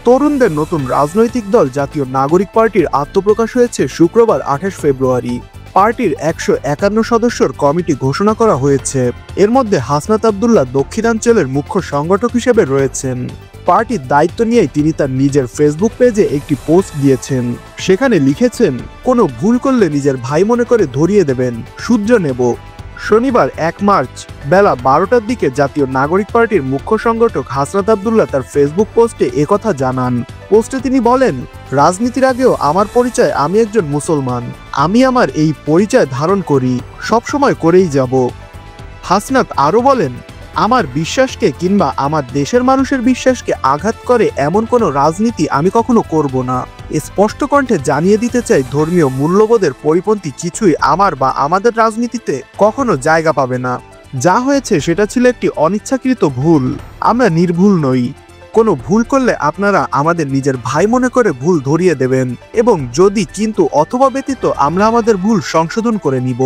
তরুণদের নতুন রাজনৈতিক দল জাতীয় নাগরিক পার্টির আত্মপ্রকাশ হয়েছে শুক্রবার ২৮ ফেব্রুয়ারি। পার্টির ১৫১ সদস্যর কমিটি ঘোষণা করা হয়েছে। এর মধ্যে হাসনাত আব্দুল্লাহ দক্ষিণাঞ্চলের মুখ্য সংগঠক হিসেবে রয়েছেন। পার্টির দায়িত্ব নিয়ে তিনি তার নিজের ফেসবুক পেজে একটি পোস্ট দিয়েছেন। সেখানে লিখেছেন, কোনো ভুল করলে নিজের ভাই মনে করে ধরিয়ে দেবেন, শুধরে নেব। শনিবার ১ মার্চ বেলা ১২টার দিকে জাতীয় নাগরিক পার্টির মুখ্য সংগঠক হাসনাত আব্দুল্লাহ তার ফেসবুক পোস্টে একথা জানান। পোস্টে তিনি বলেন, রাজনীতির আগেও আমার পরিচয় আমি একজন মুসলমান। আমি আমার এই পরিচয় ধারণ করি, সবসময় করেই যাব। হাসনাত আরও বলেন, আমার বিশ্বাসকে কিংবা আমার দেশের মানুষের বিশ্বাসকে আঘাত করে এমন কোনো রাজনীতি আমি কখনো করব না। স্পষ্ট কণ্ঠে জানিয়ে দিতে চাই, ধর্মীয় মূল্যবোধের পরিপন্থী কিছুই আমার বা আমাদের রাজনীতিতে কখনো জায়গা পাবে না। যা হয়েছে সেটা ছিল একটি অনিচ্ছাকৃত ভুল। আমরা নির্ভুল নই। কোনো ভুল করলে আপনারা আমাদের নিজের ভাই মনে করে ভুল ধরিয়ে দেবেন এবং যদি কিন্তু অথবা ব্যতীত আমরা আমাদের ভুল সংশোধন করে নিব।